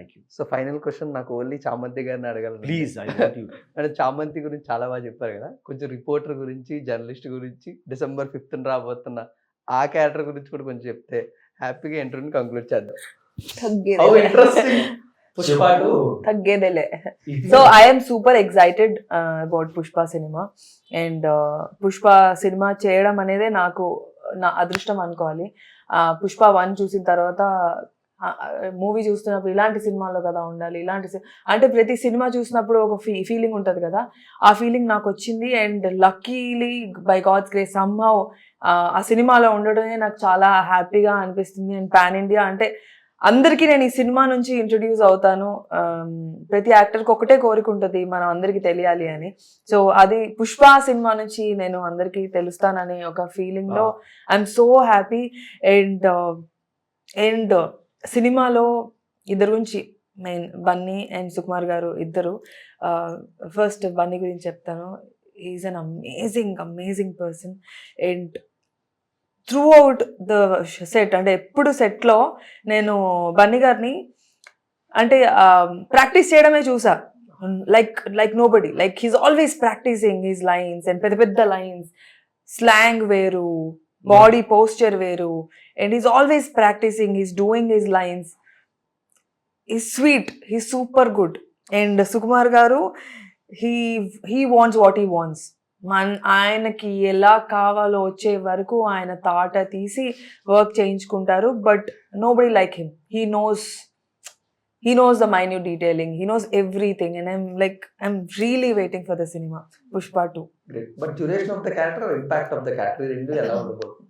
Thank you. So final question నాకు only చామంతి గారిని అడగాలి. Please I want you. అంటే చామంతి గురించి చాలా బాగా చెప్పారు కదా, కొంచెం రిపోర్టర్ గురించి, జర్నలిస్ట్ గురించి, December 5th రాబోతున్న ఆ క్యారెక్టర్ గురించి కూడా కొంచెం చెప్తే హ్యాపీగా ఇంటర్వ్యూని కంక్లూడ్ చేద్దాం. How interesting. పుష్ప two. తగ్గేదేలే. So I'm super excited about Pushpa cinema. And Pushpa cinema చేయడం అనేదే నాకు నా అదృష్టం అనుకోవాలి. పుష్ప 1 చూసిన తర్వాత మూవీ చూస్తున్నప్పుడు ఇలాంటి సినిమాలో కదా ఉండాలి, అంటే ప్రతి సినిమా చూసినప్పుడు ఒక ఫీలింగ్ ఉంటుంది కదా, ఆ ఫీలింగ్ నాకు వచ్చింది. And luckily by God's grace somehow ఆ సినిమాలో ఉండడమే నాకు చాలా హ్యాపీగా అనిపిస్తుంది. అండ్ పాన్ ఇండియా అంటే అందరికీ నేను ఈ సినిమా నుంచి ఇంట్రడ్యూస్ అవుతాను. ప్రతి యాక్టర్కి ఒకటే కోరిక ఉంటుంది, మనం అందరికీ తెలియాలి అని. సో అది పుష్ప సినిమా నుంచి నేను అందరికీ తెలుస్తానని ఒక ఫీలింగ్లో ఐఎమ్ సో హ్యాపీ. అండ్ సినిమాలో ఇద్దరు గురించి మెయిన్ బన్నీ అండ్ సుకుమార్ గారు ఇద్దరు. ఫస్ట్ బన్నీ గురించి చెప్తాను. Is an amazing person. And through out the set, అంటే ఎప్పుడు సెట్లో నేను బన్నీ గారిని అంటే ప్రాక్టీస్ చేయడమే చూసా. Like nobody, like he's always practising his lines. And పెద్ద పెద్ద లైన్స్, స్లాంగ్ వేరు, బాడీ పోస్చర్ వేరు. And he's always practicing, he's doing his lines, he's sweet, he's super good. And Sukumar garu, he wants what he wants. ఆయనకి ఎలా కావాలో వచ్చే వరకు ఆయన తాట తీసి వర్క్ చేయించుకుంటారు. But nobody like him. He knows the minute detailing, he knows everything. And I'm really waiting for the cinema Pushpa 2. Great. But duration of the character or impact of the character rendu ela ఉండబోతుంది?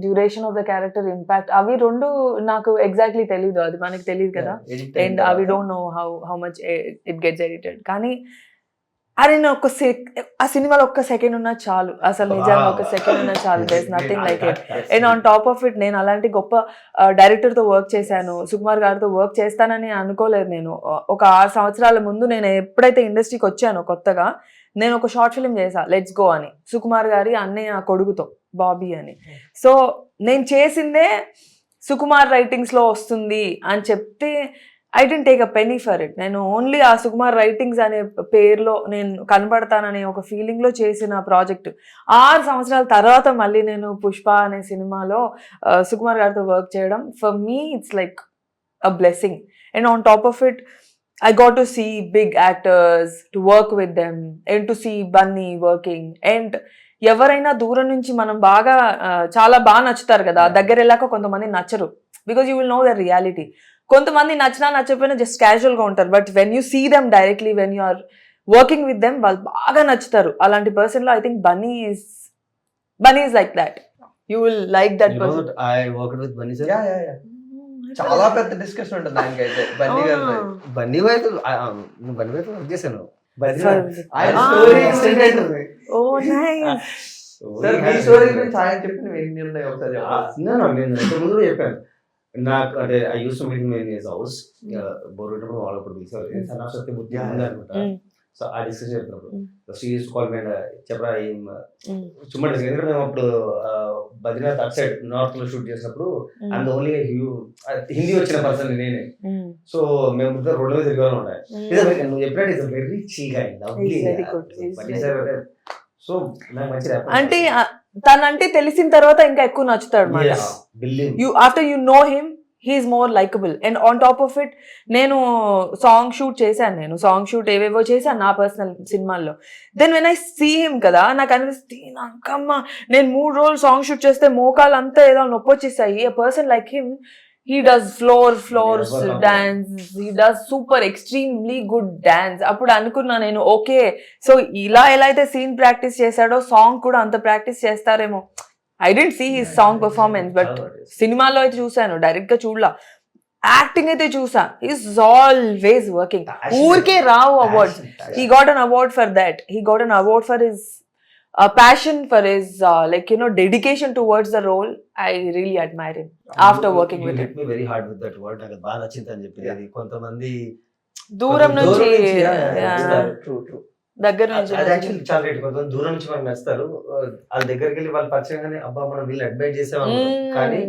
Duration of the character, impact, అవి రెండు నాకు exactly తెలీదు, అది మనకి తెలియదు కదా. And అవి don't know how much it gets edited. కానీ అరే ఆ సినిమాలో ఒక్క సెకండ్ ఉన్నా చాలు, అసలు నిజంగా ఒక సెకండ్ ఉన్నా చాలు. There is nothing like it. And on top of it నేను అలాంటి గొప్ప డైరెక్టర్తో వర్క్ చేశాను, సుకుమార్ గారితో వర్క్ చేస్తానని అనుకోలేదు నేను. ఒక 6 సంవత్సరాల ముందు నేను ఎప్పుడైతే ఇండస్ట్రీకి వచ్చానో కొత్తగా, నేను ఒక షార్ట్ ఫిల్మ్ చేశా, లెట్స్ గో అని, సుకుమార్ గారి అన్నయ్య కొడుకుతో, బాబీ అని. సో నేను చేసిందే సుకుమార్ రైటింగ్స్లో వస్తుంది అని చెప్తే I didn't take a penny for it. నేను ఓన్లీ ఆ సుకుమార్ రైటింగ్స్ అనే పేరులో నేను కనబడతాననే ఒక ఫీలింగ్లో చేసిన ప్రాజెక్ట్. 6 సంవత్సరాల తర్వాత మళ్ళీ నేను పుష్ప అనే సినిమాలో సుకుమార్ గారితో వర్క్ చేయడం, for me it's like a blessing. And on top of it I got to see big actors, to work with them, and to see Bunny working. And ఎవరైనా దూరం నుంచి మనం బాగా చాలా బాగా నచ్చుతారు కదా, దగ్గర వెళ్ళాక కొంతమంది నచ్చరు, because you will know the reality. కొంతమంది నచ్చినా నచ్చకపోయినా జస్ట్ క్యాజువల్గా ఉంటారు, but when you see them directly, when you are working with them, వాళ్ళు బాగా నచ్చుతారు. అలాంటి పర్సన్లో I think Bunny is like that. You will like that person. I worked with Bunny sir. Yeah. చాలా పెద్ద డిస్కషన్ ఉంటుంది దానికైతే. బన్నీ గారితో బన్నీ వైతో వర్క్ చేశాను. ఆయన స్టోరీ ఎక్స్టెండెడ్ ఉంది. ఓ నైస్. సార్ మీ స్టోరీ గురించి ఆయన చెప్పిన ఎన్ని ఉన్నాయి ఒకసారి చెప్పండి. నేను ఇంతకుముందు కూడా చెప్పాను. నాకు అంటే I use to meet in his house, బోర్డు వాళ్ళప్పుడు పిలిచారు సత్యమూర్తి అనమాట. సో ఆ డిస్కషన్ చెప్తున్నప్పుడు she use to call me and చెప్పరా చుమ్మా డిస్కషన్. ఎందుకంటే మేము అప్పుడు బద్రీనాథ్ అట్ సైడ్ నార్త్ లో షూట్ చేసినప్పుడు అండ్ ఓన్లీ హిందీ వచ్చిన పర్సన్ నేనే. సో మేము రోడ్ల మీద తిరిగి ఉంటాయి. నువ్వు చెప్పినట్టు ఇస్ వెరీ చిల్ గా, సో నాకు మంచి అంటే తనంటే తెలిసిన తర్వాత ఇంకా ఎక్కువ నచ్చుతాడు. After you know him, he's more likable. And on top of it నేను సాంగ్ షూట్ చేశాను, సాంగ్ షూట్ ఏవేవో చేశాను నా పర్సనల్ సినిమాల్లో. Then when I see him కదా, నాకు అనిపిస్తుంది నాకమ్మ నేను 3 రోజులు సాంగ్ షూట్ చేస్తే మోకాలు అంతా ఏదో నొప్పి వచ్చేసాయి. A person like him, he does floors dance, he does super extremely good dance. అప్పుడు అనుకున్నా నేను, ఓకే సో ఇలా ఎలా అయితే సీన్ ప్రాక్టీస్ చేశాడో సాంగ్ కూడా అంత ప్రాక్టీస్ చేస్తారేమో. I didn't see his song performance, but సినిమాలో అయితే చూసాను, డైరెక్ట్ గా చూడలా. యాక్టింగ్ అయితే చూసా, ఈస్ ఆల్వేస్ వర్కింగ్. ఊరికే రావు awards. He got an award for that. He got an award for his passion, for his dedication towards the role. I really admire him after working with him. Hit me very hard with that word. నాకు బాగా నచ్చింది అని చెప్పి. అది కొంతమంది దూరం నుంచి true దగ్గర నుంచి అది యాక్చువల్లీ చాలా రేట్. కొంతమంది దూరం నుంచి మనకు నచ్చుతారు, వాళ్ళ దగ్గరికి వెళ్ళి వాళ్ళు పరిచయం కానీ అబ్బా మనం వీళ్ళు అడ్మైర్ చేసాము. కానీ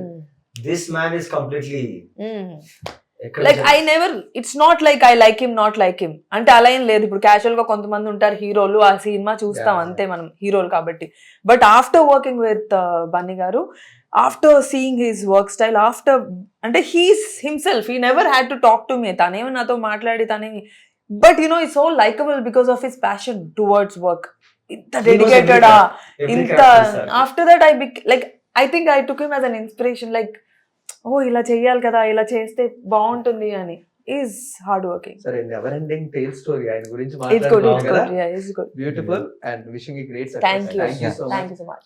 this man is completely like I never it's not like I like him not like him అంటే అలా ఏం లేదు. ఇప్పుడు క్యాజువల్ గా కొంతమంది ఉంటారు హీరోలు, ఆ సినిమా చూస్తాం Yeah. అంతే మనం హీరోలు కాబట్టి. But after working with Bunny గారు, after seeing his work style, after అంటే he's himself, he never had to talk to me, తనేమి నాతో మాట్లాడి తనేమి, but you know it's so likable because of his passion towards work. ఇంత dedicated ఇంత after that like I think I took him as an inspiration, like ఓ ఇలా చెయ్యాలి కదా, ఇలా చేస్తే బాగుంటుంది అని. Is hard working. సరే, నెవర్ ఎండింగ్ టేల్ స్టోరీ ఆయన గురించి It's good, మాట్లాడుతున్నాం it's కదా. good, yeah, it's good. Beautiful and wishing you great Thank you. Thank you so much. Thank you so much.